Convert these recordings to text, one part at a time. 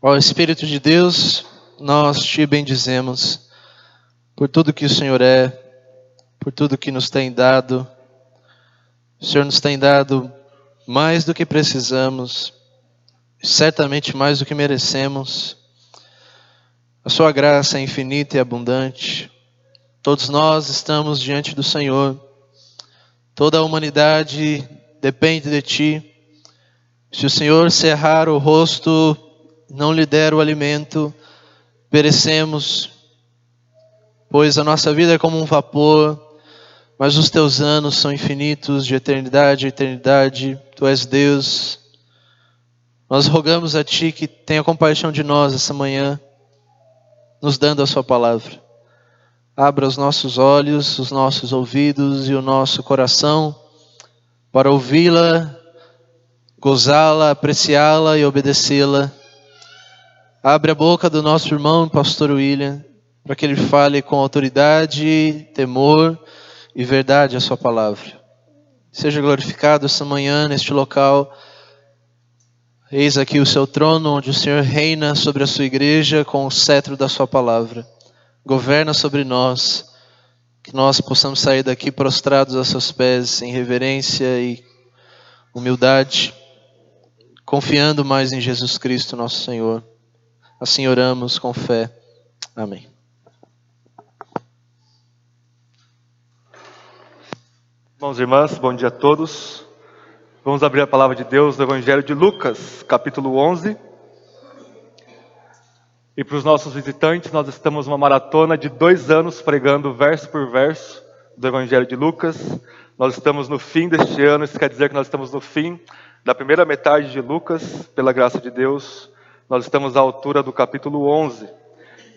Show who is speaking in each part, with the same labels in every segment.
Speaker 1: Ó Espírito de Deus, nós te bendizemos por tudo que o Senhor é, por tudo que nos tem dado. O Senhor nos tem dado mais do que precisamos, certamente mais do que merecemos. A sua graça é infinita e abundante. Todos nós estamos diante do Senhor. Toda a humanidade depende de Ti. Se o Senhor cerrar o rosto, não lhe der o alimento, perecemos, pois a nossa vida é como um vapor, mas os teus anos são infinitos, de eternidade a eternidade. Tu és Deus. Nós rogamos a Ti que tenha compaixão de nós essa manhã, nos dando a Sua palavra. Abra os nossos olhos, os nossos ouvidos e o nosso coração para ouvi-la, gozá-la, apreciá-la e obedecê-la. Abre a boca do nosso irmão, pastor William, para que ele fale com autoridade, temor e verdade a sua palavra. Seja glorificado essa manhã neste local. Eis aqui o seu trono, onde o Senhor reina sobre a sua igreja com o cetro da sua palavra. Governa sobre nós, que nós possamos sair daqui prostrados a seus pés, em reverência e humildade, confiando mais em Jesus Cristo, nosso Senhor. Assim oramos com fé. Amém.
Speaker 2: Irmãos e irmãs, bom dia a todos. Vamos abrir a palavra de Deus no Evangelho de Lucas, capítulo 11. E para os nossos visitantes, nós estamos numa maratona de 2 anos pregando verso por verso do Evangelho de Lucas. Nós estamos no fim deste ano, isso quer dizer que nós estamos no fim da primeira metade de Lucas, pela graça de Deus. Nós estamos à altura do capítulo 11.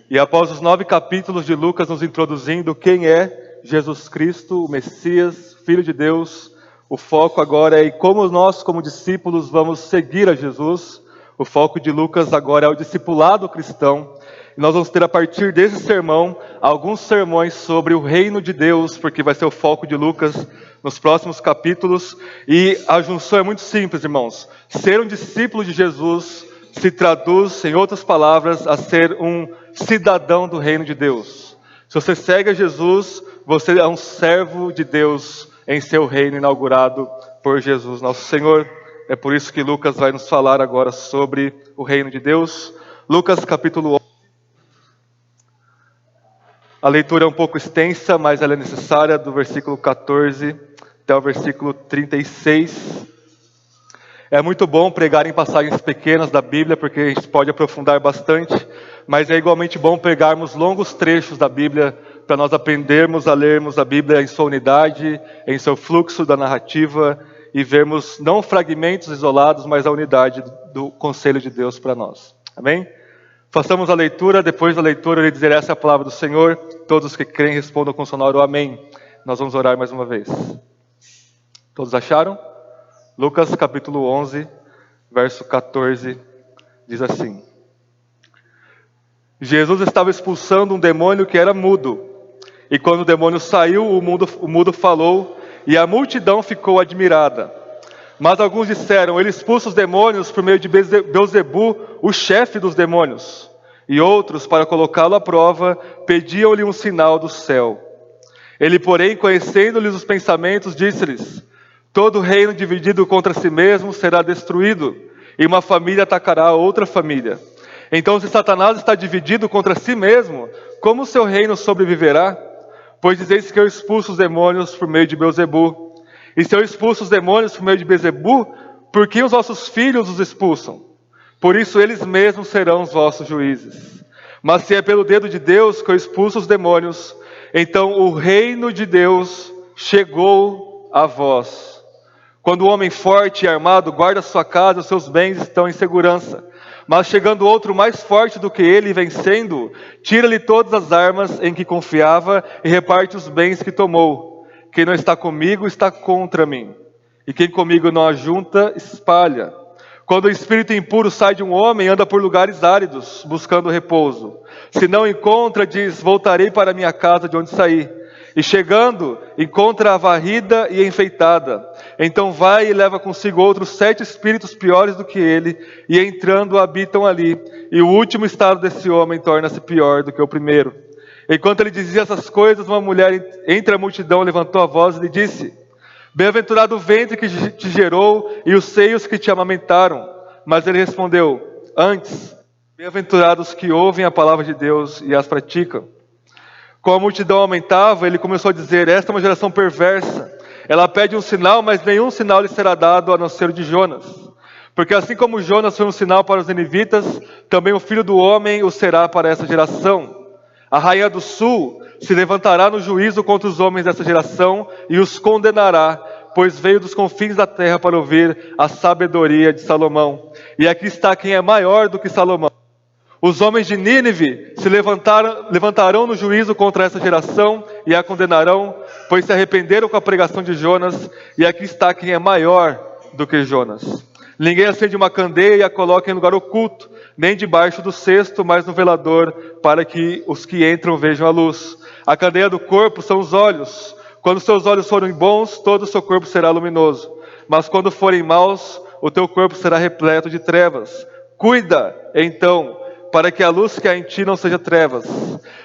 Speaker 2: E após os 9 capítulos de Lucas nos introduzindo quem é Jesus Cristo, o Messias, Filho de Deus, o foco agora é em como nós, como discípulos, vamos seguir a Jesus. O foco de Lucas agora é o discipulado cristão. E nós vamos ter a partir desse sermão, alguns sermões sobre o reino de Deus, porque vai ser o foco de Lucas nos próximos capítulos. E a junção é muito simples, irmãos. Ser um discípulo de Jesus se traduz, em outras palavras, a ser um cidadão do reino de Deus. Se você segue a Jesus, você é um servo de Deus em seu reino inaugurado por Jesus, nosso Senhor. É por isso que Lucas vai nos falar agora sobre o reino de Deus. Lucas capítulo 11. A leitura é um pouco extensa, mas ela é necessária, do versículo 14 até o versículo 36. É muito bom pregar em passagens pequenas da Bíblia, porque a gente pode aprofundar bastante, mas é igualmente bom pregarmos longos trechos da Bíblia, para nós aprendermos a lermos a Bíblia em sua unidade, em seu fluxo da narrativa, e vermos não fragmentos isolados, mas a unidade do conselho de Deus para nós. Amém? Façamos a leitura, depois da leitura eu lhe dizer essa é a palavra do Senhor. Todos os que creem respondam com sonoro amém. Nós vamos orar mais uma vez. Todos acharam? Lucas capítulo 11, verso 14, diz assim: Jesus estava expulsando um demônio que era mudo. E quando o demônio saiu, o mudo falou, e a multidão ficou admirada. Mas alguns disseram: ele expulsa os demônios por meio de Beelzebu, o chefe dos demônios. E outros, para colocá-lo à prova, pediam-lhe um sinal do céu. Ele, porém, conhecendo-lhes os pensamentos, disse-lhes: todo reino dividido contra si mesmo será destruído, e uma família atacará a outra família. Então, se Satanás está dividido contra si mesmo, como o seu reino sobreviverá? Pois dizeis que eu expulso os demônios por meio de Beelzebu. E se eu expulso os demônios por meio de Beelzebu, por que os vossos filhos os expulsam? Por isso eles mesmos serão os vossos juízes. Mas se é pelo dedo de Deus que eu expulso os demônios, então o reino de Deus chegou a vós. Quando o homem forte e armado guarda sua casa, os seus bens estão em segurança. Mas chegando outro mais forte do que ele, vencendo, tira-lhe todas as armas em que confiava e reparte os bens que tomou. Quem não está comigo está contra mim, e quem comigo não ajunta, espalha. Quando o espírito impuro sai de um homem, anda por lugares áridos, buscando repouso. Se não encontra, diz: voltarei para minha casa de onde saí. E chegando, encontra-a varrida e enfeitada. Então vai e leva consigo outros 7 espíritos piores do que ele, e entrando habitam ali. E o último estado desse homem torna-se pior do que o primeiro. Enquanto ele dizia essas coisas, uma mulher entre a multidão levantou a voz e lhe disse: Bem-aventurado o ventre que te gerou e os seios que te amamentaram. Mas ele respondeu: Antes, bem-aventurados que ouvem a palavra de Deus e as praticam. Como a multidão aumentava, ele começou a dizer: Esta é uma geração perversa. Ela pede um sinal, mas nenhum sinal lhe será dado a não ser o de Jonas. Porque assim como Jonas foi um sinal para os ninivitas, também o Filho do Homem o será para essa geração. A rainha do sul se levantará no juízo contra os homens dessa geração e os condenará, pois veio dos confins da terra para ouvir a sabedoria de Salomão. E aqui está quem é maior do que Salomão. Os homens de Nínive se levantarão no juízo contra essa geração e a condenarão, pois se arrependeram com a pregação de Jonas, e aqui está quem é maior do que Jonas. Ninguém acende uma candeia e a coloca em lugar oculto, nem debaixo do cesto, mas no velador, para que os que entram vejam a luz. A candeia do corpo são os olhos. Quando seus olhos forem bons, todo o seu corpo será luminoso. Mas quando forem maus, o teu corpo será repleto de trevas. Cuida, então, para que a luz que há em ti não seja trevas.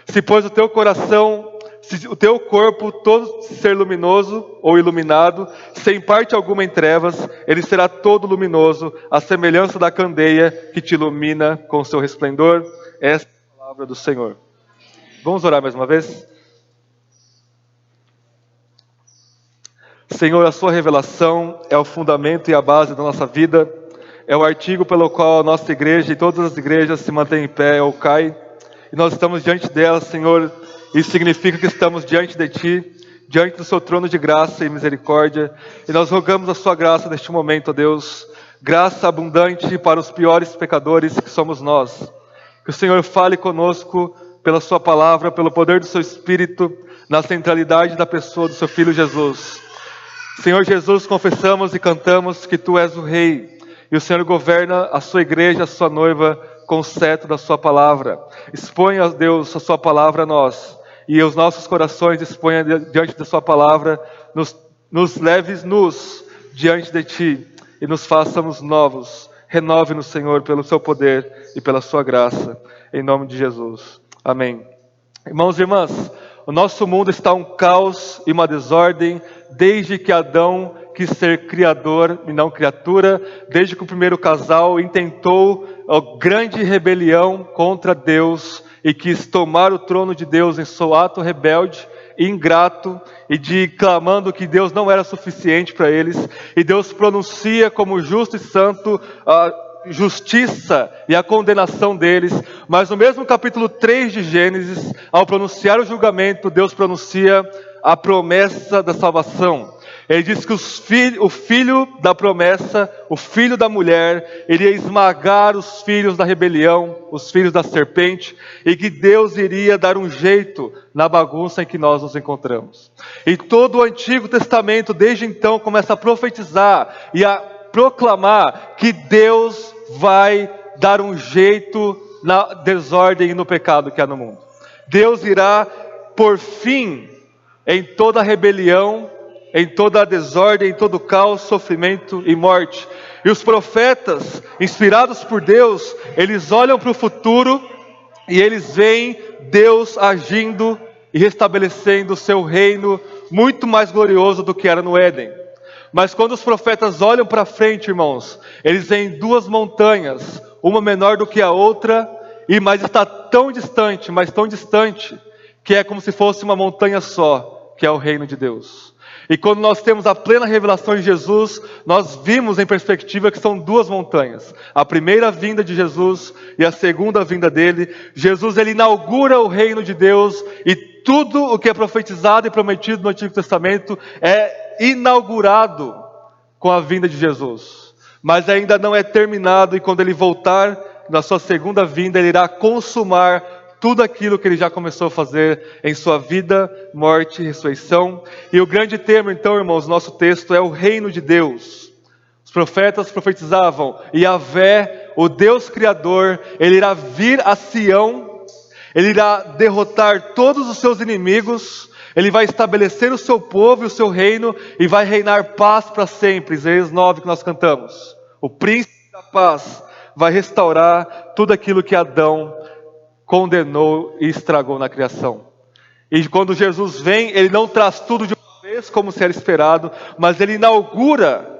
Speaker 2: Se pois o teu coração, se o teu corpo todo ser luminoso ou iluminado, sem parte alguma em trevas, ele será todo luminoso, à semelhança da candeia que te ilumina com seu resplendor. Esta é a palavra do Senhor. Vamos orar mais uma vez? Senhor, a sua revelação é o fundamento e a base da nossa vida, é o artigo pelo qual a nossa igreja e todas as igrejas se mantêm em pé ou caem, e nós estamos diante dela, Senhor. Isso significa que estamos diante de Ti, diante do Seu trono de graça e misericórdia, e nós rogamos a Sua graça neste momento, ó Deus, graça abundante para os piores pecadores que somos nós. Que o Senhor fale conosco pela Sua palavra, pelo poder do Seu Espírito, na centralidade da pessoa do Seu Filho Jesus. Senhor Jesus, confessamos e cantamos que Tu és o Rei, e o Senhor governa a Sua igreja, a Sua noiva, com o cetro da Sua palavra. Exponha, Deus, a Sua palavra a nós, e os nossos corações exponha diante da Sua palavra, nos leves-nos diante de Ti, e nos façamos novos. Renove-nos, Senhor, pelo Seu poder e pela Sua graça, em nome de Jesus. Amém. Irmãos e irmãs, o nosso mundo está um caos e uma desordem, desde que Adão quis ser criador e não criatura, desde que o primeiro casal intentou a grande rebelião contra Deus e quis tomar o trono de Deus em seu ato rebelde, ingrato, e clamando que Deus não era suficiente para eles, e Deus pronuncia como justo e santo a justiça e a condenação deles. Mas no mesmo capítulo 3 de Gênesis, ao pronunciar o julgamento, Deus pronuncia a promessa da salvação. Ele diz que o filho da promessa, o filho da mulher, iria esmagar os filhos da rebelião, os filhos da serpente, e que Deus iria dar um jeito na bagunça em que nós nos encontramos. E todo o Antigo Testamento, desde então, começa a profetizar e a proclamar que Deus vai dar um jeito na desordem e no pecado que há no mundo. Deus irá por fim em toda a rebelião, em toda a desordem, em todo o caos, sofrimento e morte. E os profetas, inspirados por Deus, eles olham para o futuro e eles veem Deus agindo e restabelecendo o seu reino muito mais glorioso do que era no Éden. Mas quando os profetas olham para frente, irmãos, eles veem duas montanhas, uma menor do que a outra, mas está tão distante, mas tão distante, que é como se fosse uma montanha só, que é o reino de Deus. E quando nós temos a plena revelação de Jesus, nós vimos em perspectiva que são duas montanhas. A primeira vinda de Jesus e a segunda vinda dele. Jesus, ele inaugura o reino de Deus, e tudo o que é profetizado e prometido no Antigo Testamento é inaugurado com a vinda de Jesus. Mas ainda não é terminado, e quando ele voltar na sua segunda vinda, ele irá consumar tudo aquilo que ele já começou a fazer em sua vida, morte e ressurreição. E o grande tema, então, irmãos, nosso texto é o reino de Deus. Os profetas profetizavam: Yahvé, o Deus Criador, ele irá vir a Sião, ele irá derrotar todos os seus inimigos, Ele vai estabelecer o seu povo e o seu reino e vai reinar paz para sempre. Isaías 9 que nós cantamos. O príncipe da paz vai restaurar tudo aquilo que Adão condenou e estragou na criação. E quando Jesus vem, ele não traz tudo de uma vez como se era esperado, mas ele inaugura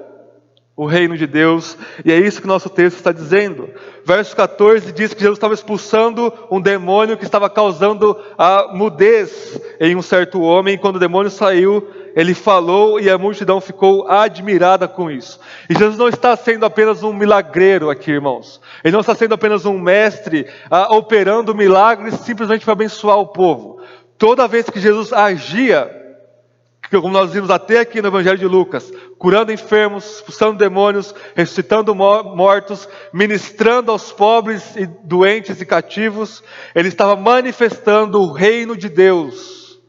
Speaker 2: o reino de Deus, e é isso que o nosso texto está dizendo. Verso 14 diz que Jesus estava expulsando um demônio que estava causando a mudez em um certo homem, e quando o demônio saiu, ele falou e a multidão ficou admirada com isso. E Jesus não está sendo apenas um milagreiro aqui, irmãos. Ele não está sendo apenas um mestre operando milagres simplesmente para abençoar o povo. Toda vez que Jesus agia, como nós vimos até aqui no Evangelho de Lucas, curando enfermos, expulsando demônios, ressuscitando mortos, ministrando aos pobres e doentes e cativos, ele estava manifestando o reino de Deus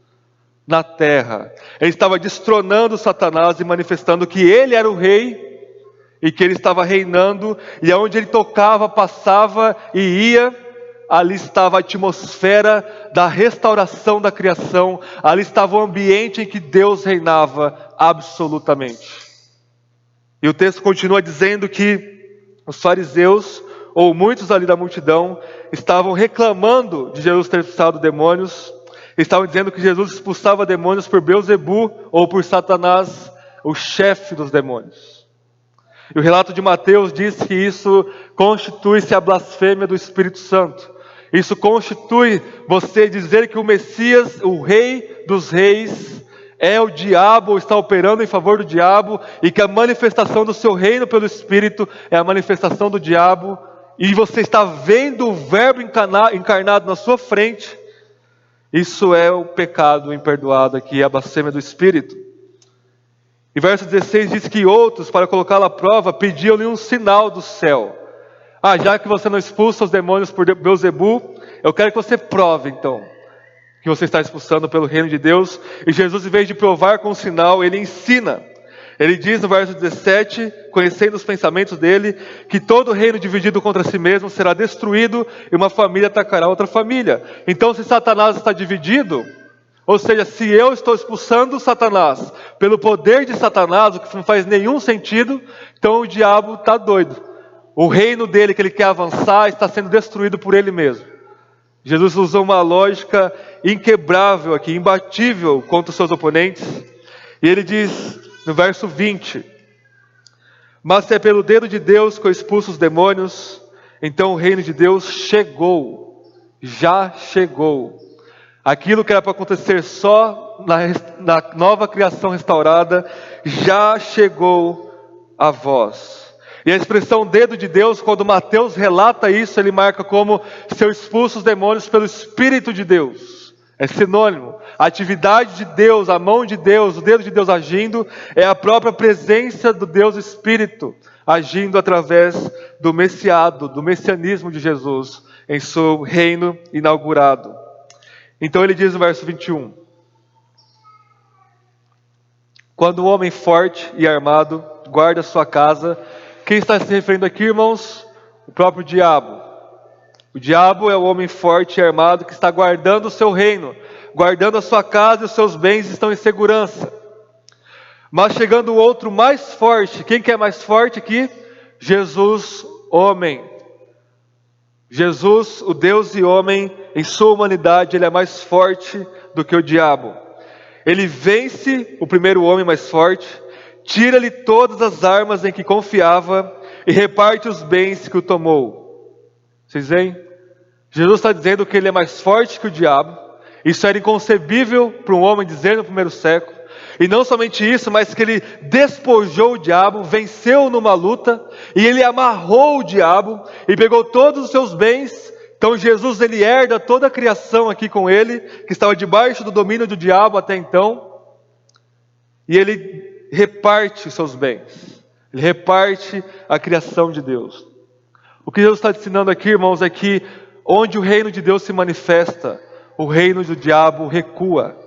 Speaker 2: na terra. Ele estava destronando Satanás e manifestando que ele era o rei e que ele estava reinando, e aonde ele tocava, passava e ia, ali estava a atmosfera da restauração da criação, ali estava o ambiente em que Deus reinava absolutamente. E o texto continua dizendo que os fariseus, ou muitos ali da multidão, estavam reclamando de Jesus ter expulsado demônios, estavam dizendo que Jesus expulsava demônios por Beelzebu, ou por Satanás, o chefe dos demônios. E o relato de Mateus diz que isso constitui-se a blasfêmia do Espírito Santo. Isso constitui você dizer que o Messias, o Rei dos Reis, é o diabo, ou está operando em favor do diabo, e que a manifestação do seu reino pelo Espírito é a manifestação do diabo, e você está vendo o Verbo encarnado na sua frente. Isso é o pecado imperdoado aqui, a blasfêmia do Espírito. E verso 16 diz que outros, para colocá-lo à prova, pediam-lhe um sinal do céu. Já que você não expulsa os demônios por Beelzebu, eu quero que você prove então que você está expulsando pelo reino de Deus. E Jesus, em vez de provar com um sinal, ele ensina. Ele diz no verso 17, conhecendo os pensamentos dele, que todo reino dividido contra si mesmo será destruído e uma família atacará outra família. Então, se Satanás está dividido, ou seja, se eu estou expulsando Satanás pelo poder de Satanás, o que não faz nenhum sentido, então o diabo está doido. O reino dele que ele quer avançar está sendo destruído por ele mesmo. Jesus usou uma lógica inquebrável aqui, imbatível contra os seus oponentes. E ele diz no verso 20: mas se é pelo dedo de Deus que eu expulso os demônios, então o reino de Deus chegou, já chegou. Aquilo que era para acontecer só na nova criação restaurada, já chegou a vós. E a expressão dedo de Deus, quando Mateus relata isso, ele marca como se eu expulso os demônios pelo Espírito de Deus. É sinônimo. A atividade de Deus, a mão de Deus, o dedo de Deus agindo, é a própria presença do Deus Espírito, agindo através do messiado, do messianismo de Jesus, em seu reino inaugurado. Então ele diz no verso 21, quando um homem forte e armado guarda sua casa, quem está se referindo aqui, irmãos? O próprio diabo. O diabo é o homem forte e armado que está guardando o seu reino, guardando a sua casa, e os seus bens estão em segurança. Mas chegando o outro mais forte, quem que é mais forte aqui? Jesus, homem. Jesus, o Deus e homem, em sua humanidade, ele é mais forte do que o diabo. Ele vence o primeiro homem mais forte, tira-lhe todas as armas em que confiava e reparte os bens que o tomou. Vocês veem? Jesus está dizendo que ele é mais forte que o diabo. Isso era inconcebível para um homem dizer no primeiro século. E não somente isso, mas que ele despojou o diabo, venceu numa luta, e ele amarrou o diabo e pegou todos os seus bens. Então Jesus, ele herda toda a criação aqui com ele, que estava debaixo do domínio do diabo até então, e ele reparte os seus bens, ele reparte a criação de Deus. O que Deus está ensinando aqui, irmãos, é que onde o reino de Deus se manifesta, o reino do diabo recua.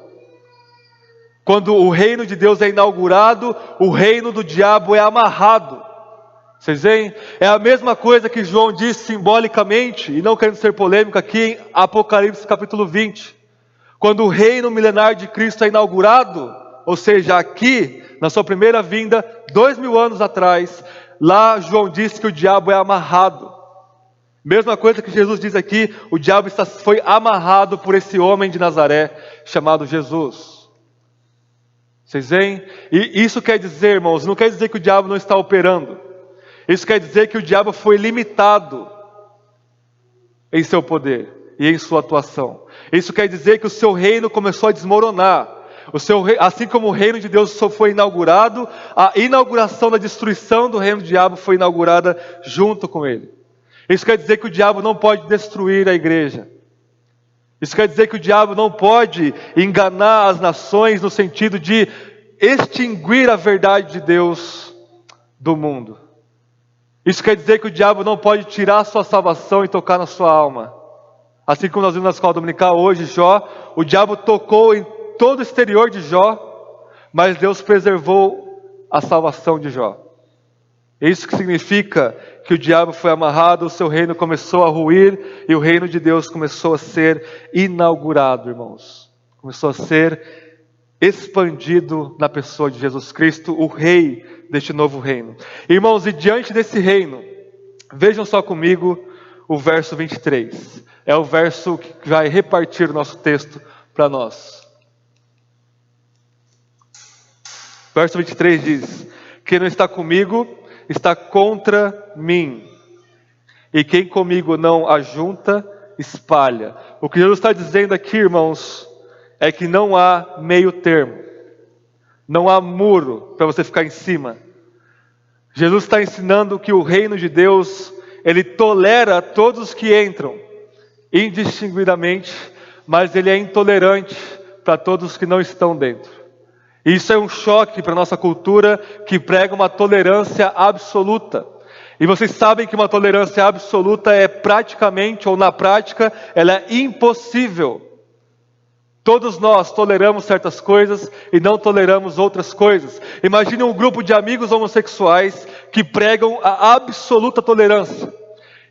Speaker 2: Quando o reino de Deus é inaugurado, o reino do diabo é amarrado. Vocês veem? É a mesma coisa que João diz simbolicamente, e não querendo ser polêmico aqui, em Apocalipse capítulo 20. Quando o reino milenar de Cristo é inaugurado, ou seja, aqui, na sua primeira vinda, 2000 anos atrás, lá João disse que o diabo é amarrado. Mesma coisa que Jesus diz aqui, o diabo foi amarrado por esse homem de Nazaré, chamado Jesus. Vocês veem? E isso quer dizer, irmãos, não quer dizer que o diabo não está operando. Isso quer dizer que o diabo foi limitado em seu poder e em sua atuação. Isso quer dizer que o seu reino começou a desmoronar. Assim como o reino de Deus só foi inaugurado, a inauguração da destruição do reino do diabo foi inaugurada junto com ele. Isso quer dizer que o diabo não pode destruir a igreja. Isso quer dizer que o diabo não pode enganar as nações no sentido de extinguir a verdade de Deus do mundo. Isso quer dizer que o diabo não pode tirar a sua salvação e tocar na sua alma. Assim como nós vimos na escola dominical hoje, Jó, o diabo tocou em todo o exterior de Jó, mas Deus preservou a salvação de Jó. Isso que significa que o diabo foi amarrado, o seu reino começou a ruir e o reino de Deus começou a ser inaugurado, irmãos. Começou a ser expandido na pessoa de Jesus Cristo, o rei deste novo reino. Irmãos, e diante desse reino, vejam só comigo o verso 23. É o verso que vai repartir o nosso texto para nós. Verso 23 diz: quem não está comigo está contra mim, e quem comigo não ajunta, espalha. O que Jesus está dizendo aqui, irmãos, é que não há meio termo, não há muro para você ficar em cima. Jesus está ensinando que o reino de Deus, ele tolera todos os que entram, indistinguidamente, mas ele é intolerante para todos os que não estão dentro. Isso é um choque para a nossa cultura que prega uma tolerância absoluta. E vocês sabem que uma tolerância absoluta é praticamente, ou na prática, ela é impossível. Todos nós toleramos certas coisas e não toleramos outras coisas. Imagine um grupo de amigos homossexuais que pregam a absoluta tolerância.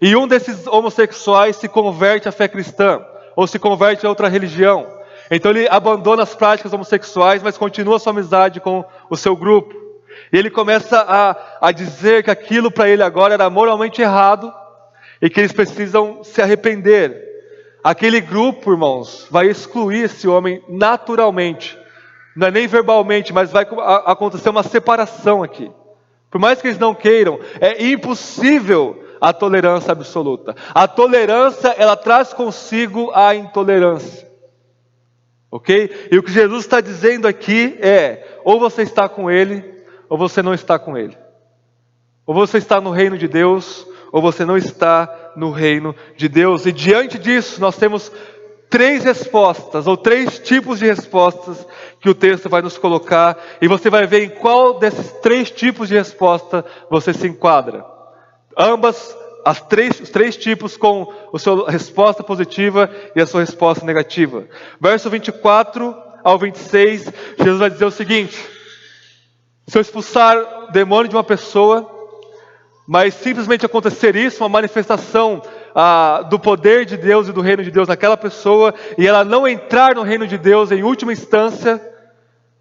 Speaker 2: E um desses homossexuais se converte à fé cristã, ou se converte a outra religião. Então ele abandona as práticas homossexuais, mas continua sua amizade com o seu grupo. E ele começa a dizer que aquilo para ele agora era moralmente errado e que eles precisam se arrepender. Aquele grupo, irmãos, vai excluir esse homem naturalmente. Não é nem verbalmente, mas vai acontecer uma separação aqui. Por mais que eles não queiram, é impossível a tolerância absoluta. A tolerância, ela traz consigo a intolerância. Ok? E o que Jesus está dizendo aqui é: ou você está com Ele, ou você não está com Ele. Ou você está no reino de Deus, ou você não está no reino de Deus. E diante disso, nós temos 3 respostas, ou 3 tipos de respostas que o texto vai nos colocar. E você vai ver em qual desses 3 tipos de resposta você se enquadra. Os 3 tipos com a sua resposta positiva e a sua resposta negativa. Verso 24 ao 26, Jesus vai dizer o seguinte: se eu expulsar o demônio de uma pessoa, mas simplesmente acontecer isso, uma manifestação do poder de Deus e do reino de Deus naquela pessoa, e ela não entrar no reino de Deus em última instância,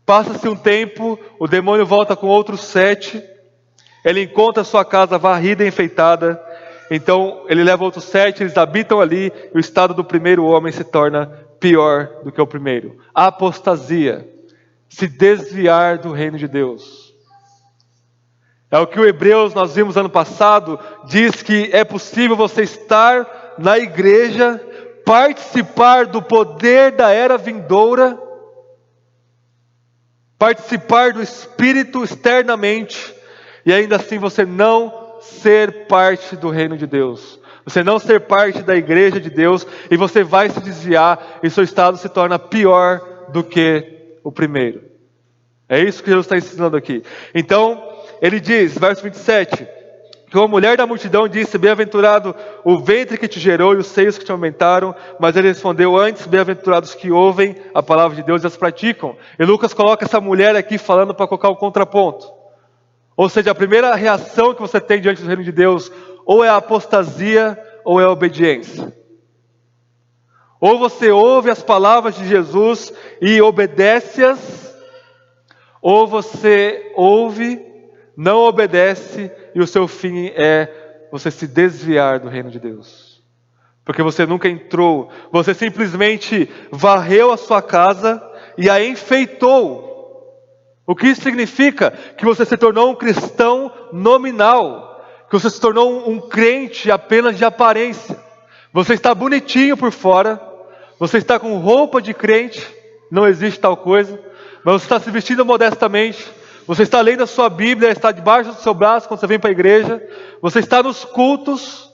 Speaker 2: passa-se um tempo, o demônio volta com outros 7, ele encontra a sua casa varrida e enfeitada. Então ele leva outros 7, eles habitam ali, e o estado do primeiro homem se torna pior do que o primeiro. A apostasia, se desviar do reino de Deus. É o que o Hebreus, nós vimos ano passado, diz que é possível você estar na igreja, participar do poder da era vindoura, participar do Espírito externamente, e ainda assim você não ser parte do reino de Deus, você não ser parte da igreja de Deus, e você vai se desviar, e seu estado se torna pior do que o primeiro. É isso que Jesus está ensinando aqui. Então, ele diz, verso 27, que uma mulher da multidão disse: bem-aventurado o ventre que te gerou e os seios que te aumentaram. Mas ele respondeu antes: bem-aventurados que ouvem a palavra de Deus e as praticam. E Lucas coloca essa mulher aqui falando para colocar um contraponto. Ou seja, a primeira reação que você tem diante do reino de Deus, ou é a apostasia, ou é a obediência. Ou você ouve as palavras de Jesus e obedece-as, ou você ouve, não obedece e o seu fim é você se desviar do reino de Deus. Porque você nunca entrou, você simplesmente varreu a sua casa e a enfeitou. O que isso significa? Que você se tornou um cristão nominal, que você se tornou um crente apenas de aparência. Você está bonitinho por fora, você está com roupa de crente, não existe tal coisa, mas você está se vestindo modestamente, você está lendo a sua Bíblia, está debaixo do seu braço quando você vem para a igreja, você está nos cultos,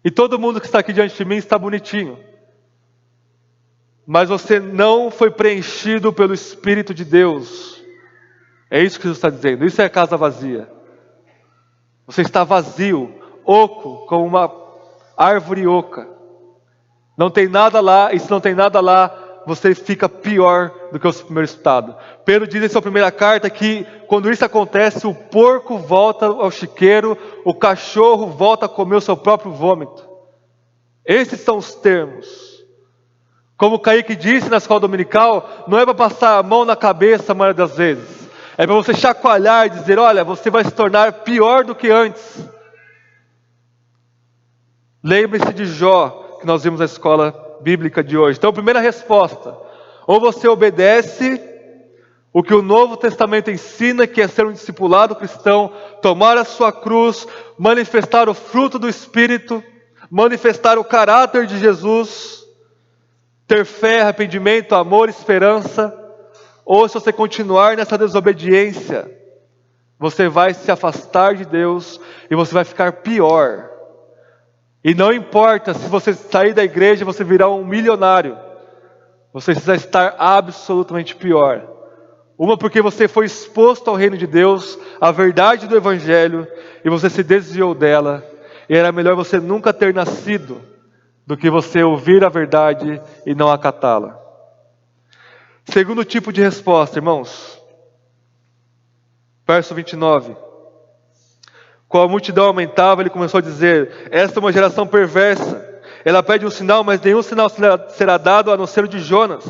Speaker 2: e todo mundo que está aqui diante de mim está bonitinho. Mas você não foi preenchido pelo Espírito de Deus. É isso que Jesus está dizendo. Isso é a casa vazia. Você está vazio, oco, como uma árvore oca. Não tem nada lá, e se não tem nada lá, você fica pior do que o seu primeiro estado. Pedro diz em sua primeira carta que quando isso acontece, o porco volta ao chiqueiro, o cachorro volta a comer o seu próprio vômito. Esses são os termos. Como o Kaique disse na escola dominical, não é para passar a mão na cabeça a maioria das vezes. É para você chacoalhar e dizer, olha, você vai se tornar pior do que antes. Lembre-se de Jó, que nós vimos na escola bíblica de hoje. Então, primeira resposta, ou você obedece o que o Novo Testamento ensina, que é ser um discipulado cristão, tomar a sua cruz, manifestar o fruto do Espírito, manifestar o caráter de Jesus, ter fé, arrependimento, amor, esperança, ou se você continuar nessa desobediência, você vai se afastar de Deus e você vai ficar pior. E não importa se você sair da igreja, você virar um milionário, você vai estar absolutamente pior. Uma porque você foi exposto ao reino de Deus, à verdade do Evangelho, e você se desviou dela, e era melhor você nunca ter nascido, do que você ouvir a verdade e não acatá-la. Segundo tipo de resposta, irmãos. Verso 29. Quando a multidão aumentava, ele começou a dizer, esta é uma geração perversa. Ela pede um sinal, mas nenhum sinal será dado a não ser o de Jonas.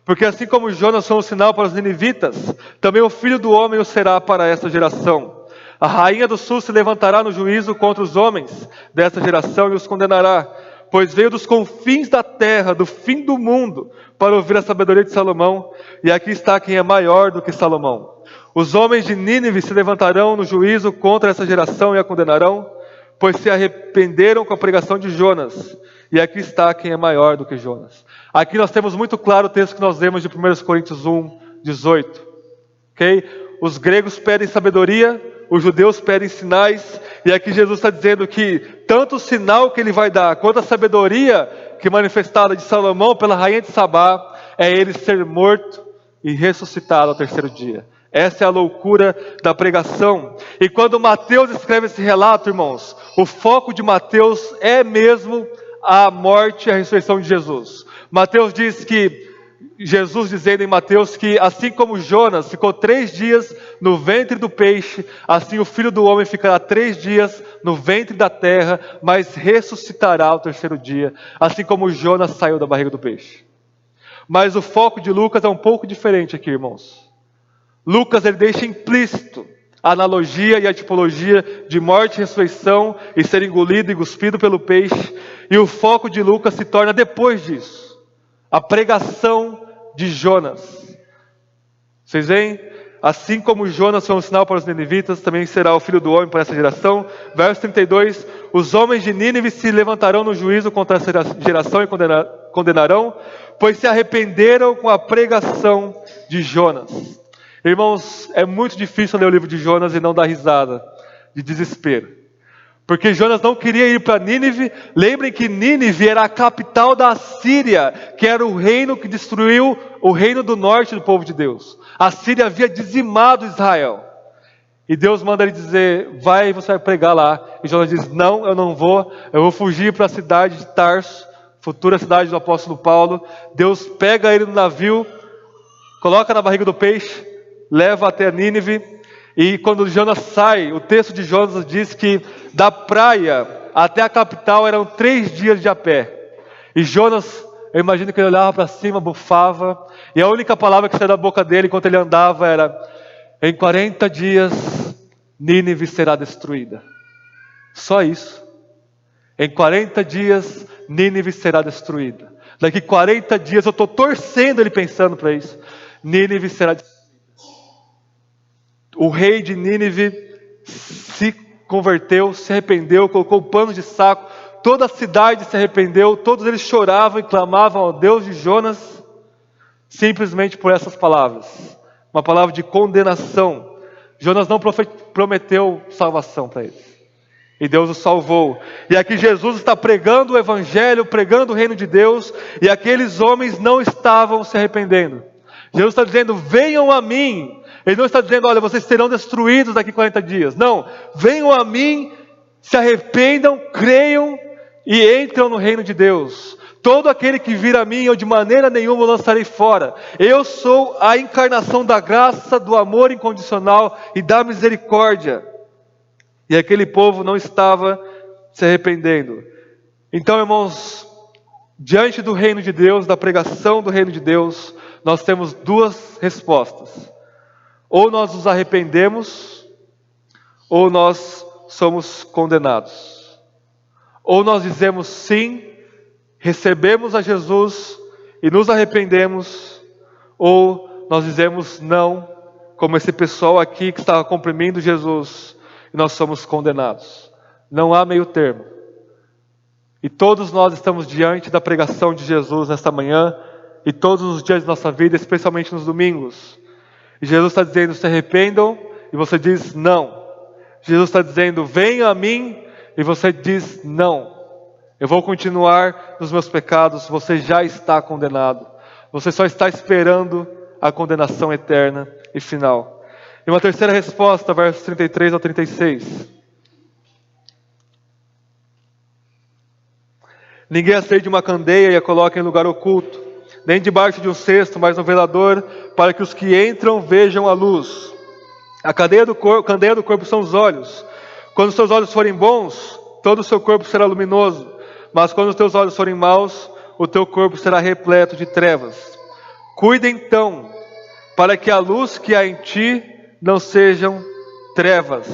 Speaker 2: Porque assim como Jonas foi um sinal para os ninivitas, também o Filho do Homem o será para esta geração. A rainha do sul se levantará no juízo contra os homens desta geração e os condenará. Pois veio dos confins da terra, do fim do mundo, para ouvir a sabedoria de Salomão. E aqui está quem é maior do que Salomão. Os homens de Nínive se levantarão no juízo contra essa geração e a condenarão, pois se arrependeram com a pregação de Jonas. E aqui está quem é maior do que Jonas. Aqui nós temos muito claro o texto que nós lemos de 1 Coríntios 1, 18. Okay? Os gregos pedem sabedoria, os judeus pedem sinais, e aqui Jesus está dizendo que tanto o sinal que ele vai dar, quanto a sabedoria que manifestada de Salomão pela rainha de Sabá, é ele ser morto e ressuscitado ao terceiro dia. Essa é a loucura da pregação. E quando Mateus escreve esse relato, irmãos, o foco de Mateus é mesmo a morte e a ressurreição de Jesus. Mateus diz que, Jesus dizendo em Mateus que assim como Jonas ficou 3 dias no ventre do peixe, assim o Filho do Homem ficará 3 dias no ventre da terra, mas ressuscitará ao terceiro dia, assim como Jonas saiu da barriga do peixe. Mas o foco de Lucas é um pouco diferente aqui, irmãos. Lucas ele deixa implícito a analogia e a tipologia de morte e ressurreição e ser engolido e cuspido pelo peixe, e o foco de Lucas se torna depois disso. A pregação de Jonas. Vocês veem? Assim como Jonas foi um sinal para os ninivitas, também será o Filho do Homem para essa geração. Verso 32. Os homens de Nínive se levantarão no juízo contra essa geração e condenarão, pois se arrependeram com a pregação de Jonas. Irmãos, é muito difícil ler o livro de Jonas e não dar risada de desespero. Porque Jonas não queria ir para Nínive. Lembrem que Nínive era a capital da Assíria, que era o reino que destruiu o reino do norte do povo de Deus. A Síria havia dizimado Israel. E Deus manda ele dizer, vai, você vai pregar lá. E Jonas diz, não, eu não vou. Eu vou fugir para a cidade de Tarso, futura cidade do apóstolo Paulo. Deus pega ele no navio, coloca na barriga do peixe, leva até Nínive. E quando Jonas sai, o texto de Jonas diz que da praia até a capital eram 3 dias de a pé. E Jonas, eu imagino que ele olhava para cima, bufava, e a única palavra que saía da boca dele enquanto ele andava era: em 40 dias Nínive será destruída. Só isso. Em 40 dias Nínive será destruída. Daqui 40 dias, eu estou torcendo ele pensando para isso, Nínive será destruída. O rei de Nínive se converteu, se arrependeu, colocou pano de saco, toda a cidade se arrependeu, todos eles choravam e clamavam ao Deus de Jonas, simplesmente por essas palavras, uma palavra de condenação. Jonas não prometeu salvação para eles, e Deus o salvou. E aqui Jesus está pregando o evangelho, pregando o reino de Deus, e aqueles homens não estavam se arrependendo. Jesus está dizendo: venham a mim. Ele não está dizendo: olha, vocês serão destruídos daqui 40 dias. Não, venham a mim, se arrependam, creiam e entram no reino de Deus. Todo aquele que vir a mim, eu de maneira nenhuma o lançarei fora. Eu sou a encarnação da graça, do amor incondicional e da misericórdia. E aquele povo não estava se arrependendo. Então, irmãos, diante do reino de Deus, da pregação do reino de Deus, nós temos duas respostas: ou nós nos arrependemos, ou nós somos condenados. Ou nós dizemos sim, recebemos a Jesus e nos arrependemos, ou nós dizemos não, como esse pessoal aqui que estava comprimindo Jesus, e nós somos condenados. Não há meio termo. E todos nós estamos diante da pregação de Jesus nesta manhã, e todos os dias de nossa vida, especialmente nos domingos. E Jesus está dizendo: se arrependam, e você diz não. Jesus está dizendo: venha a mim, e você diz não. Eu vou continuar nos meus pecados, você já está condenado. Você só está esperando a condenação eterna e final. E uma terceira resposta, versos 33 ao 36. Ninguém acende uma candeia e a coloca em lugar oculto, nem debaixo de um cesto, mas no velador, para que os que entram vejam a luz. A candeia do corpo são os olhos. Quando os seus olhos forem bons, todo o seu corpo será luminoso. Mas quando os teus olhos forem maus, o teu corpo será repleto de trevas. Cuida então, para que a luz que há em ti não sejam trevas.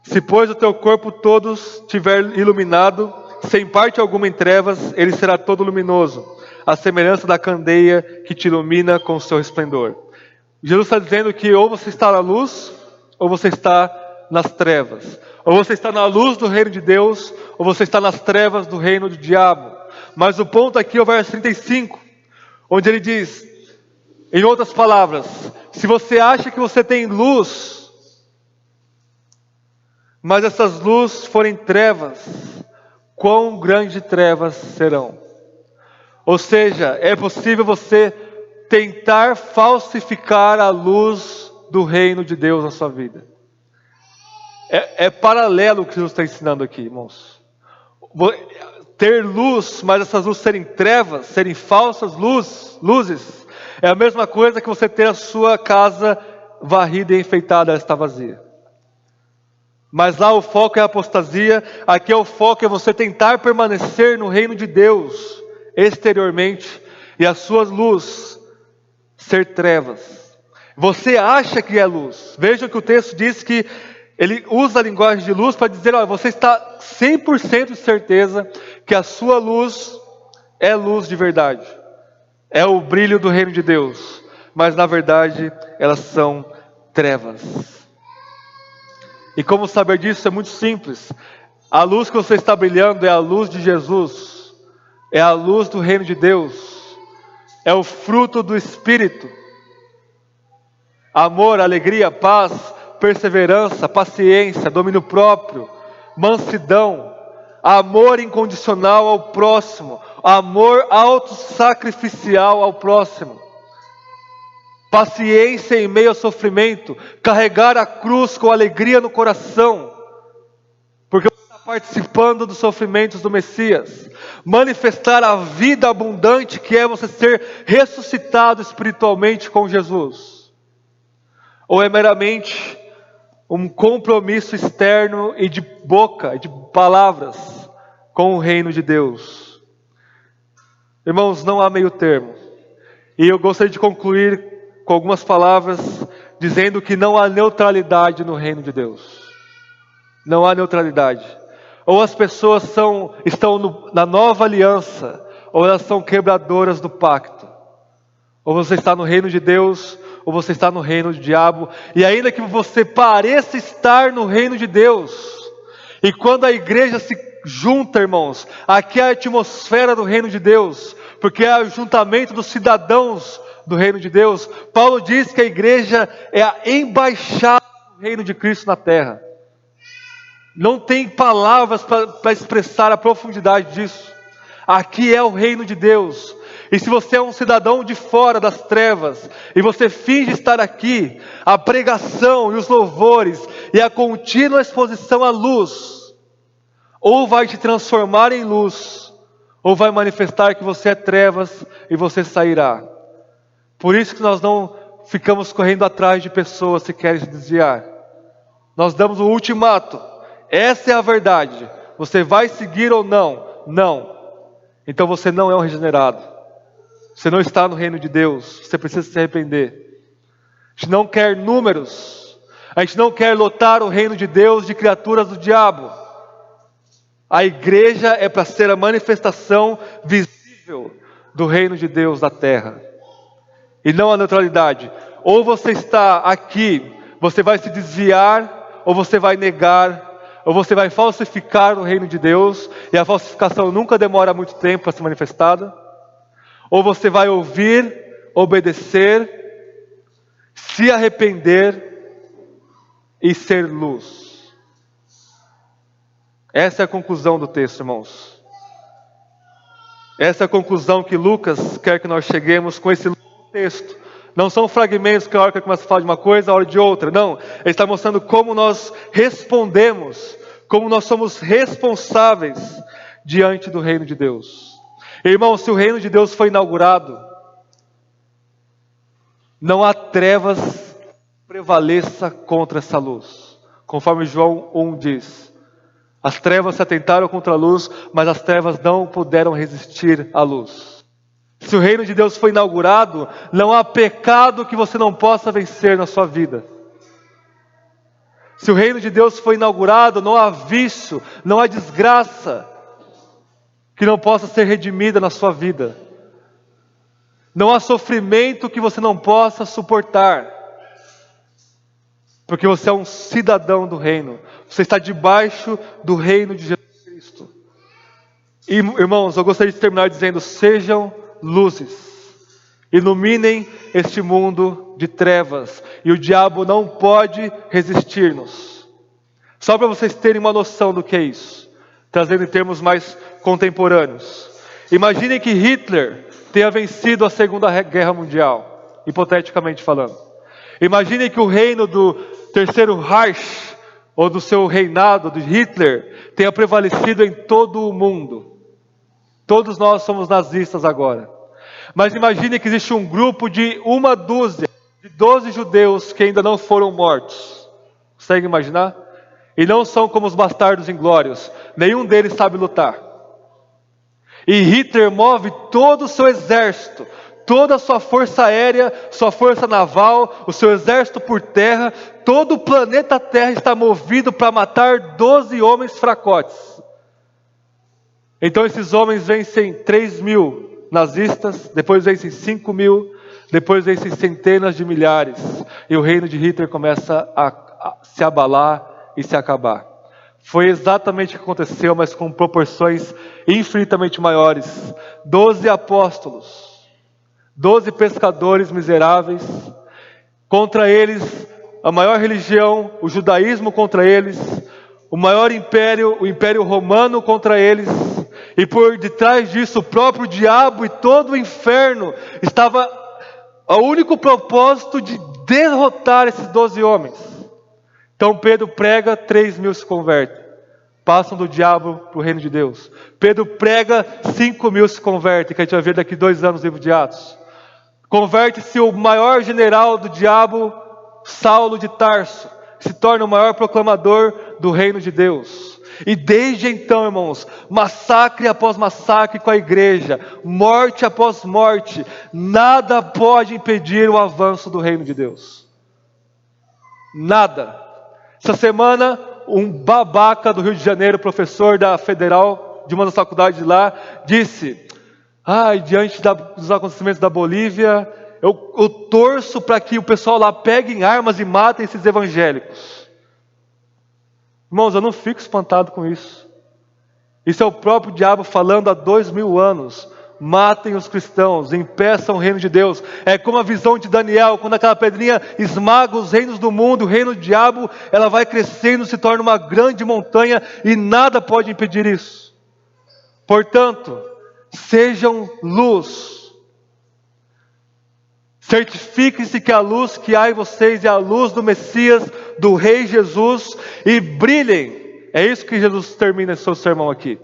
Speaker 2: Se pois o teu corpo todo estiver iluminado, sem parte alguma em trevas, ele será todo luminoso, à semelhança da candeia que te ilumina com o seu esplendor. Jesus está dizendo que ou você está na luz, ou você está nas trevas. Ou você está na luz do reino de Deus, ou você está nas trevas do reino do diabo. Mas o ponto aqui é o verso 35, onde ele diz, em outras palavras: se você acha que você tem luz, mas essas luzes forem trevas, quão grandes trevas serão? Ou seja, é possível você tentar falsificar a luz do reino de Deus na sua vida. É paralelo o que Jesus está ensinando aqui, irmãos. Ter luz, mas essas luzes serem trevas, serem falsas luzes, é a mesma coisa que você ter a sua casa varrida e enfeitada, ela está vazia. Mas lá o foco é a apostasia, aqui o foco é você tentar permanecer no reino de Deus, exteriormente, e a sua luz ser trevas. Você acha que é luz. Vejam que o texto diz que ele usa a linguagem de luz para dizer: olha, você está 100% de certeza que a sua luz é luz de verdade. É o brilho do reino de Deus. Mas na verdade elas são trevas. E como saber disso? É muito simples. A luz que você está brilhando é a luz de Jesus. É a luz do reino de Deus. É o fruto do Espírito. Amor, alegria, paz, perseverança, paciência, domínio próprio, mansidão, amor incondicional ao próximo, amor autossacrificial ao próximo, paciência em meio ao sofrimento, carregar a cruz com alegria no coração, porque você está participando dos sofrimentos do Messias, manifestar a vida abundante que é você ser ressuscitado espiritualmente com Jesus, ou é meramente um compromisso externo e de boca, e de palavras com o reino de Deus? Irmãos, não há meio termo. E eu gostaria de concluir com algumas palavras dizendo que não há neutralidade no reino de Deus. Não há neutralidade. Ou as pessoas estão na nova aliança, ou elas são quebradoras do pacto. Ou você está no reino de Deus, ou você está no reino do diabo. E ainda que você pareça estar no reino de Deus, e quando a igreja se junta, irmãos, aqui é a atmosfera do reino de Deus, porque é o ajuntamento dos cidadãos do reino de Deus. Paulo diz que a igreja é a embaixada do reino de Cristo na terra. Não tem palavras para expressar a profundidade disso. Aqui é o reino de Deus. E se você é um cidadão de fora das trevas, e você finge estar aqui, a pregação e os louvores, e a contínua exposição à luz, ou vai te transformar em luz, ou vai manifestar que você é trevas, e você sairá. Por isso que nós não ficamos correndo atrás de pessoas que querem se desviar. Nós damos o ultimato. Essa é a verdade. Você vai seguir ou não? Não. Então você não é um regenerado. Você não está no reino de Deus. Você precisa se arrepender. A gente não quer números. A gente não quer lotar o reino de Deus de criaturas do diabo. A igreja é para ser a manifestação visível do reino de Deus na terra. E não a neutralidade. Ou você está aqui, você vai se desviar, ou você vai negar, ou você vai falsificar o reino de Deus, e a falsificação nunca demora muito tempo para ser manifestada. Ou você vai ouvir, obedecer, se arrepender e ser luz. Essa é a conclusão do texto, irmãos. Essa é a conclusão que Lucas quer que nós cheguemos com esse texto. Não são fragmentos que a hora que começa a falar de uma coisa, a hora de outra. Não, ele está mostrando como nós respondemos, como nós somos responsáveis diante do reino de Deus. Irmão, se o reino de Deus foi inaugurado, não há trevas que prevaleça contra essa luz. Conforme João 1 diz, as trevas se atentaram contra a luz, mas as trevas não puderam resistir à luz. Se o reino de Deus foi inaugurado, não há pecado que você não possa vencer na sua vida. Se o reino de Deus foi inaugurado, não há vício, não há desgraça que não possa ser redimida na sua vida. Não há sofrimento que você não possa suportar. Porque você é um cidadão do reino. Você está debaixo do reino de Jesus Cristo. E, irmãos, eu gostaria de terminar dizendo: sejam luzes, iluminem este mundo de trevas, e o diabo não pode resistir-nos. Só para vocês terem uma noção do que é isso, trazendo em termos mais contemporâneos. Imaginem que Hitler tenha vencido a Segunda Guerra Mundial, hipoteticamente falando. Imaginem que o reino do Terceiro Reich, ou do seu reinado de Hitler, tenha prevalecido em todo o mundo. Todos nós somos nazistas agora. Mas imagine que existe um grupo de 12 judeus que ainda não foram mortos. Consegue imaginar? E não são como os bastardos inglórios. Nenhum deles sabe lutar. E Hitler move todo o seu exército, toda a sua força aérea, sua força naval, o seu exército por terra, todo o planeta Terra está movido para matar 12 homens fracotes. Então esses homens vencem 3.000 nazistas, depois vencem 5.000, depois vencem centenas de milhares, e o reino de Hitler começa a se abalar e se acabar. Foi exatamente o que aconteceu, mas com proporções infinitamente maiores. 12 apóstolos, 12 pescadores miseráveis, contra eles a maior religião, o judaísmo contra eles, o maior império, o Império Romano contra eles, e por detrás disso o próprio diabo e todo o inferno estava o único propósito de derrotar esses 12 homens. Então Pedro prega, 3.000 se convertem, passam do diabo para o reino de Deus. Pedro prega, 5.000 se convertem, que a gente vai ver daqui 2 anos no livro de Atos. Converte-se o maior general do diabo, Saulo de Tarso, se torna o maior proclamador do reino de Deus. E desde então, irmãos, massacre após massacre com a igreja, morte após morte, nada pode impedir o avanço do reino de Deus. Nada. Essa semana, um babaca do Rio de Janeiro, professor da Federal, de uma das faculdades de lá, disse: diante dos acontecimentos da Bolívia, eu torço para que o pessoal lá pegue armas e matem esses evangélicos. Irmãos, eu não fico espantado com isso. Isso é o próprio diabo falando há 2000 anos. Matem os cristãos, impeçam o reino de Deus. É como a visão de Daniel, quando aquela pedrinha esmaga os reinos do mundo, o reino do diabo, ela vai crescendo, se torna uma grande montanha e nada pode impedir isso. Portanto, sejam luz. Certifiquem-se que a luz que há em vocês é a luz do Messias, do Rei Jesus, e brilhem. É isso que Jesus termina esse seu sermão aqui.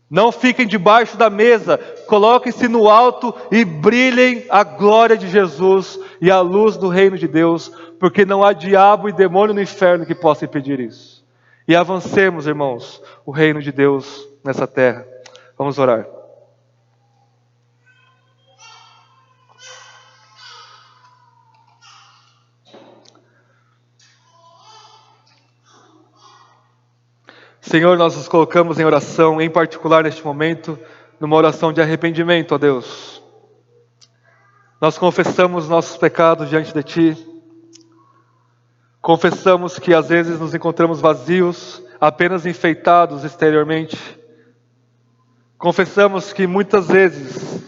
Speaker 2: Não fiquem debaixo da mesa, coloquem-se no alto e brilhem a glória de Jesus e a luz do reino de Deus, porque não há diabo e demônio no inferno que possa impedir isso. E avancemos, irmãos, o reino de Deus nessa terra. Vamos orar. Senhor, nós nos colocamos em oração, em particular neste momento, numa oração de arrependimento, ó Deus. Nós confessamos nossos pecados diante de Ti. Confessamos que às vezes nos encontramos vazios, apenas enfeitados exteriormente. Confessamos que muitas vezes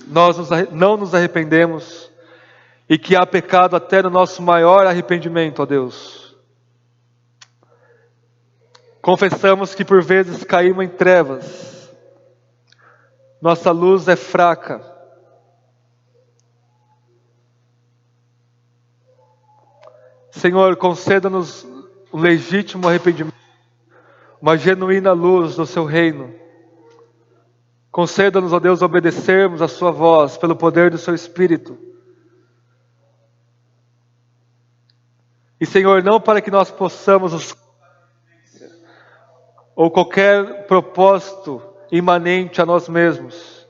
Speaker 2: nós não nos arrependemos e que há pecado até no nosso maior arrependimento, ó Deus. Confessamos que por vezes caímos em trevas, nossa luz é fraca. Senhor, conceda-nos um legítimo arrependimento, uma genuína luz do Seu reino. Conceda-nos, ó Deus, obedecermos a Sua voz pelo poder do Seu Espírito. E Senhor, não para que nós possamos ou qualquer propósito imanente a nós mesmos,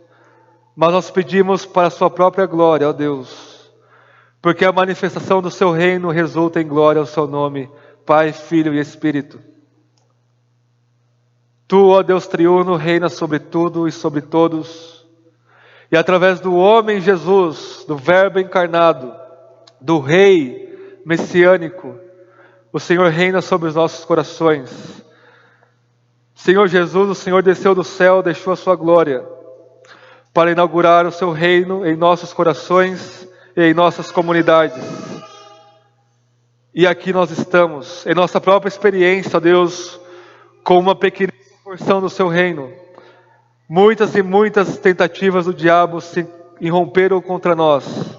Speaker 2: mas nós pedimos para a Sua própria glória, ó Deus, porque a manifestação do Seu reino resulta em glória ao Seu nome, Pai, Filho e Espírito. Tu, ó Deus triuno, reinas sobre tudo e sobre todos, e através do homem Jesus, do Verbo encarnado, do Rei messiânico, o Senhor reina sobre os nossos corações. Senhor Jesus, o Senhor desceu do céu, deixou a Sua glória para inaugurar o Seu reino em nossos corações e em nossas comunidades. E aqui nós estamos, em nossa própria experiência, ó Deus, com uma pequena porção do Seu reino. Muitas e muitas tentativas do diabo se irromperam contra nós.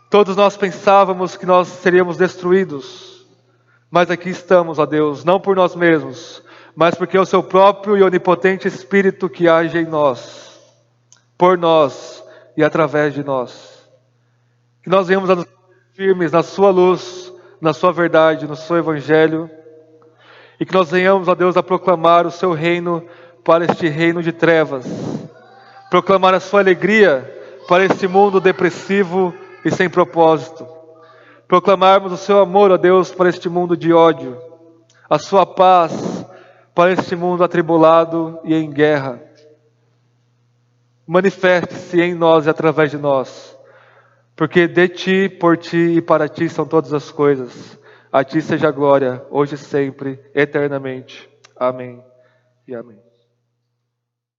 Speaker 2: Todos nós pensávamos que nós seríamos destruídos, mas aqui estamos, ó Deus, não por nós mesmos, mas porque é o Seu próprio e onipotente Espírito que age em nós, por nós e através de nós. Que nós venhamos a nos firmes na Sua luz, na Sua verdade, no Seu Evangelho, e que nós venhamos, ó Deus, a proclamar o Seu reino para este reino de trevas, proclamar a Sua alegria para este mundo depressivo e sem propósito, proclamarmos o Seu amor, ó Deus, para este mundo de ódio, a Sua paz para este mundo atribulado e em guerra. Manifeste-se em nós e através de nós, porque de Ti, por Ti e para Ti são todas as coisas. A Ti seja a glória, hoje e sempre, eternamente. Amém e amém.